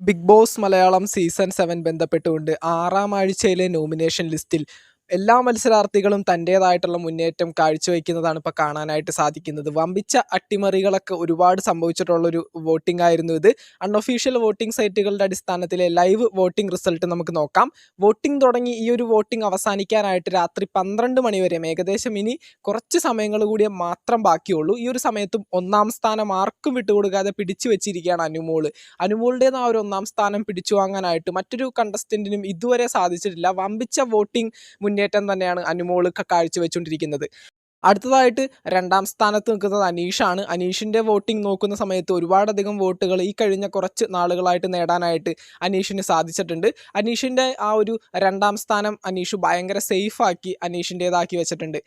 Big Boss Malayalam season 7 ബന്ധപ്പെട്ടുകൊണ്ട് 6ാം ആഴ്ചയിലെ nomination ലിസ്റ്റിൽ എല്ലാ മത്സരാർത്ഥികളും തൻ്റേതായിട്ടുള്ള മുന്നേറ്റം കാഴ്ചവെക്കുന്നതാണ് ഇപ്പോൾ കാണാനായിട്ട് സാധിക്കുന്നത്. വമ്പിച്ച അട്ടിമറികളൊക്കെ ഒരുപാട് സംഭവിച്ചിട്ടുള്ളൊരു വോട്ടിംഗ് ആയിരുന്നു ഇത്. അൺഒഫീഷ്യൽ വോട്ടിംഗ് സൈറ്റുകളുടെ അടിസ്ഥാനത്തിലെ ലൈവ് വോട്ടിംഗ് റിസൾട്ട് നമുക്ക് നോക്കാം. വോട്ടിംഗ് തുടങ്ങി ഈ ഒരു വോട്ടിംഗ് അവസാനിക്കാനായിട്ട് രാത്രി 12 മണി വരെ ഏകദേശം ഇനി കുറച്ച് സമയങ്ങൾ കൂടി മാത്രം ബാക്കിയുള്ളൂ. ഈ ഒരു സമയത്തും ഒന്നാം സ്ഥാനം ആർക്കും വിട്ടുകൊടുക്കാതെ പിടിച്ചു വെച്ചിരിക്കുകയാണ് അനുമോള്. അനുമോളുടേത് ആ ഒരു ഒന്നാം സ്ഥാനം പിടിച്ചു വാങ്ങാനായിട്ട് മറ്റൊരു കണ്ടസ്റ്റന്റിനും ഇതുവരെ സാധിച്ചിട്ടില്ല. വമ്പിച്ച വോട്ടിംഗ് മുന്നേറ്റം തന്നെയാണ് അനുമോൾ കാഴ്ചവെച്ചുകൊണ്ടിരിക്കുന്നത്. അടുത്തതായിട്ട് 2ാം സ്ഥാനത്ത് നിൽക്കുന്നത് അനീഷാണ്. അനീഷിൻ്റെ വോട്ടിംഗ് നോക്കുന്ന സമയത്ത് ഒരുപാടധികം വോട്ടുകൾ ഈ കഴിഞ്ഞ കുറച്ച് നാളുകളായിട്ട് നേടാനായിട്ട് അനീഷിന് സാധിച്ചിട്ടുണ്ട്. അനീഷിൻ്റെ ആ ഒരു 2ാം സ്ഥാനം അനീഷ് ഭയങ്കര സേഫാക്കി അനീഷിൻ്റേതാക്കി വെച്ചിട്ടുണ്ട്.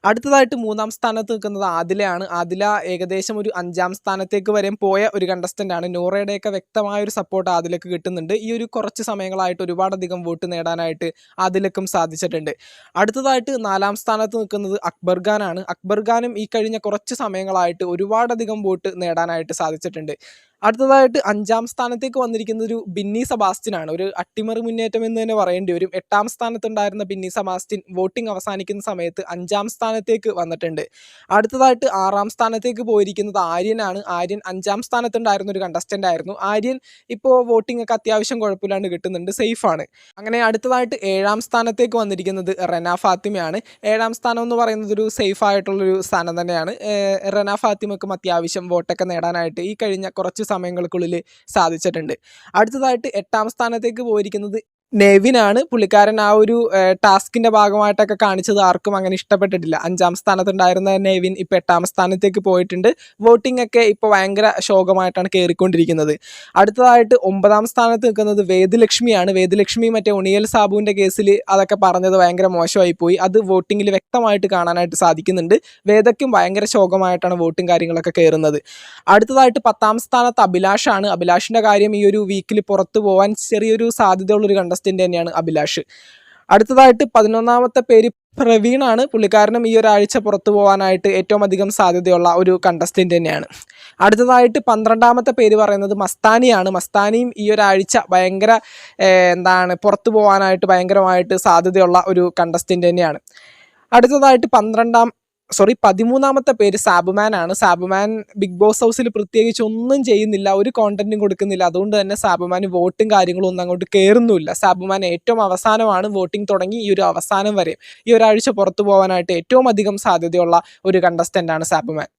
അടുത്തതായിട്ട് 3ാം സ്ഥാനത്ത് നിൽക്കുന്നത് ആദിലയാണ്. ആദില ഏകദേശം ഒരു 5ാം സ്ഥാനത്തേക്ക് വരെ പോയ ഒരു കണ്ടസ്റ്റൻ്റാണ്. നോറയുടെയൊക്കെ വ്യക്തമായൊരു സപ്പോർട്ട് ആദിലക്ക് കിട്ടുന്നുണ്ട്. ഈ ഒരു കുറച്ച് സമയങ്ങളായിട്ട് ഒരുപാടധികം വോട്ട് നേടാനായിട്ട് ആദിലക്കും സാധിച്ചിട്ടുണ്ട്. അടുത്തതായിട്ട് 4ാം സ്ഥാനത്ത് നിൽക്കുന്നത് അക്ബർ ഖാനാണ്. അക്ബർ ഖാനും ഈ കഴിഞ്ഞ കുറച്ച് സമയങ്ങളായിട്ട് ഒരുപാടധികം വോട്ട് നേടാനായിട്ട് സാധിച്ചിട്ടുണ്ട്. അടുത്തതായിട്ട് 5ാം സ്ഥാനത്തേക്ക് വന്നിരിക്കുന്നത് ഒരു ബിന്നി സെബാസ്റ്റ്യനാണ്. ഒരു അട്ടിമറി മുന്നേറ്റം എന്ന് തന്നെ പറയേണ്ടി വരും. 8ാം സ്ഥാനത്തുണ്ടായിരുന്ന ബിന്നി സെബാസ്റ്റ്യൻ വോട്ടിംഗ് അവസാനിക്കുന്ന സമയത്ത് 5ാം സ്ഥാനത്തേക്ക് വന്നിട്ടുണ്ട്. അടുത്തതായിട്ട് 6ാം സ്ഥാനത്തേക്ക് പോയിരിക്കുന്നത് ആര്യനാണ്. ആര്യൻ 5ാം സ്ഥാനത്തുണ്ടായിരുന്ന ഒരു കണ്ടസ്റ്റൻ്റ് ആയിരുന്നു. ആര്യൻ ഇപ്പോൾ വോട്ടിംഗ് ഒക്കെ അത്യാവശ്യം കുഴപ്പമില്ലാണ്ട് കിട്ടുന്നുണ്ട്, സേഫാണ്. അങ്ങനെ അടുത്തതായിട്ട് 7ാം സ്ഥാനത്തേക്ക് വന്നിരിക്കുന്നത് റെന ഫാത്തിമയാണ്. 7ാം സ്ഥാനം എന്ന് പറയുന്നത് ഒരു സേഫ് ആയിട്ടുള്ളൊരു സ്ഥാനം തന്നെയാണ്. റെന ഫാത്തിമക്കും അത്യാവശ്യം വോട്ടൊക്കെ നേടാനായിട്ട് ഈ കഴിഞ്ഞ കുറച്ച് സമയങ്ങൾക്കുള്ളിൽ സാധിച്ചിട്ടുണ്ട്. അടുത്തതായിട്ട് 8ാം സ്ഥാനത്തേക്ക് പോയിരിക്കുന്നത് നെവിനാണ്. പുള്ളിക്കാരൻ ആ ഒരു ടാസ്കിൻ്റെ ഭാഗമായിട്ടൊക്കെ കാണിച്ചത് ആർക്കും അങ്ങനെ ഇഷ്ടപ്പെട്ടിട്ടില്ല. 5ാം സ്ഥാനത്തുണ്ടായിരുന്ന നെവിൻ ഇപ്പോൾ 8ാം സ്ഥാനത്തേക്ക് പോയിട്ടുണ്ട്. വോട്ടിംഗ് ഒക്കെ ഇപ്പോൾ ഭയങ്കര ശോകമായിട്ടാണ് കയറിക്കൊണ്ടിരിക്കുന്നത്. അടുത്തതായിട്ട് 9ാം സ്ഥാനത്ത് നിൽക്കുന്നത് വേദലക്ഷ്മിയാണ്. വേദലക്ഷ്മി മറ്റേ ഉണിയൽ സാബുവിൻ്റെ കേസിൽ അതൊക്കെ പറഞ്ഞത് ഭയങ്കര മോശമായി പോയി. അത് വോട്ടിങ്ങിൽ വ്യക്തമായിട്ട് കാണാനായിട്ട് സാധിക്കുന്നുണ്ട്. വേദയ്ക്കും ഭയങ്കര ശോകമായിട്ടാണ് വോട്ടും കാര്യങ്ങളൊക്കെ കയറുന്നത്. അടുത്തതായിട്ട് 10ാം സ്ഥാനത്ത് അഭിലാഷാണ്. അഭിലാഷിൻ്റെ കാര്യം ഈ ഒരു വീക്കിൽ പുറത്തു പോകാൻ ചെറിയൊരു സാധ്യതയുള്ളൊരു കണ്ടസ്റ്റൻ്റ് തന്നെയാണ് അഭിലാഷ്. അടുത്തതായിട്ട് 11ാമത്തെ പേര് പ്രവീണാണ്. പുള്ളിക്കാരനും ഈ ഒരാഴ്ച പുറത്തു പോകാനായിട്ട് ഏറ്റവും അധികം സാധ്യതയുള്ള ഒരു കണ്ടസ്റ്റൻ്റ് തന്നെയാണ്. അടുത്തതായിട്ട് 12ാമത്തെ പേര് പറയുന്നത് മസ്താനിയാണ്. മസ്താനിയും ഈ ഒരാഴ്ച ഭയങ്കര പുറത്തു പോകാനായിട്ട് ഭയങ്കരമായിട്ട് സാധ്യതയുള്ള ഒരു കണ്ടസ്റ്റൻ്റ് തന്നെയാണ്. അടുത്തതായിട്ട് 13ാമത്തെ പേര് സാബുമാനാണ്. സാബുമാൻ ബിഗ് ബോസ് ഹൗസിൽ പ്രത്യേകിച്ച് ഒന്നും ചെയ്യുന്നില്ല, ഒരു കോണ്ടന്റും കൊടുക്കുന്നില്ല. അതുകൊണ്ട് തന്നെ സാബുമാന് വോട്ടും കാര്യങ്ങളും ഒന്നും അങ്ങോട്ട് കയറുന്നില്ല. സാബുമാൻ ഏറ്റവും അവസാനമാണ് വോട്ടിംഗ് തുടങ്ങി ഈ ഒരു അവസാനം വരെ ഈ ഒരാഴ്ച പുറത്തു പോകാനായിട്ട് ഏറ്റവും അധികം സാധ്യതയുള്ള ഒരു കണ്ടസ്റ്റൻ്റാണ് Sabumon.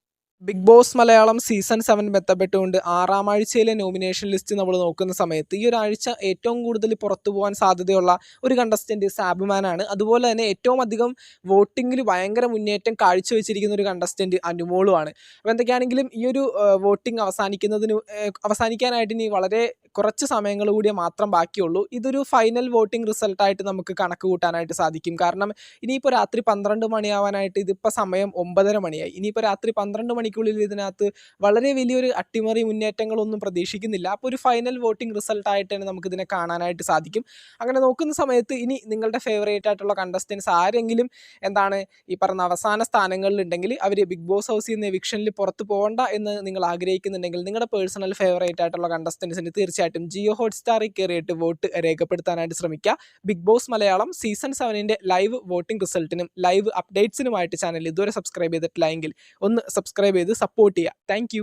Big Boss Malayalam season 7 ബന്ധപ്പെട്ടുകൊണ്ട് 6ാം ആഴ്ചയിലെ നോമിനേഷൻ ലിസ്റ്റ് നമ്മൾ നോക്കുന്ന സമയത്ത് ഈ ഒരാഴ്ച ഏറ്റവും കൂടുതൽ പുറത്തു പോകാൻ സാധ്യതയുള്ള ഒരു കണ്ടസ്റ്റൻറ്റ് സാബുമാനാണ്. അതുപോലെ തന്നെ ഏറ്റവും അധികം വോട്ടിങ്ങിൽ ഭയങ്കര മുന്നേറ്റം കാഴ്ചവെച്ചിരിക്കുന്ന ഒരു കണ്ടസ്റ്റൻറ്റ് അനുമോളുമാണ്. അപ്പോൾ എന്തൊക്കെയാണെങ്കിലും ഈ ഒരു വോട്ടിംഗ് അവസാനിക്കാനായിട്ട് ഇനി വളരെ കുറച്ച് സമയങ്ങൾ കൂടി മാത്രം ബാക്കിയുള്ളൂ. ഇതൊരു ഫൈനൽ വോട്ടിംഗ് റിസൾട്ടായിട്ട് നമുക്ക് കണക്ക് കൂട്ടാനായിട്ട് സാധിക്കും. കാരണം ഇനിയിപ്പോൾ രാത്രി 12 മണിയാവാനായിട്ട് ഇതിപ്പോൾ സമയം 9:30 മണിയായി. ഇനിയിപ്പോൾ രാത്രി 12 മണിക്കുള്ളിൽ ഇതിനകത്ത് വളരെ വലിയൊരു അട്ടിമറി മുന്നേറ്റങ്ങളൊന്നും പ്രതീക്ഷിക്കുന്നില്ല. അപ്പോൾ ഒരു ഫൈനൽ വോട്ടിംഗ് റിസൾട്ടായിട്ട് തന്നെ നമുക്കിതിനെ കാണാനായിട്ട് സാധിക്കും. അങ്ങനെ നോക്കുന്ന സമയത്ത് ഇനി നിങ്ങളുടെ ഫേവറേറ്റ് ആയിട്ടുള്ള കണ്ടസ്റ്റൻസ് ആരെങ്കിലും ഈ പറഞ്ഞ അവസാന സ്ഥാനങ്ങളിലുണ്ടെങ്കിൽ അവർ ബിഗ് ബോസ് ഹൗസിൽ നിന്ന് എവിക്ഷനിൽ പുറത്ത് പോകണ്ട എന്ന് നിങ്ങൾ ആഗ്രഹിക്കുന്നുണ്ടെങ്കിൽ നിങ്ങളുടെ പേഴ്സണൽ ഫേവറേറ്റ് ആയിട്ടുള്ള കണ്ടസ്റ്റൻസിന് തീർച്ചയായിട്ടും ജിയോ ഹോട്ട്സ്റ്റാറിൽ കയറിയിട്ട് വോട്ട് രേഖപ്പെടുത്താനായിട്ട് ശ്രമിക്കുക. Bigg Boss Malayalam season 7 live voting റിസൾട്ടിനും ലൈവ് അപ്ഡേറ്റ്സിനുമായിട്ട് ചാനൽ ഇതുവരെ സബ്സ്ക്രൈബ് ചെയ്തിട്ടില്ല എങ്കിൽ ഒന്ന് സബ്സ്ക്രൈബ് ചെയ്ത് സപ്പോർട്ട് ചെയ്യുക. താങ്ക്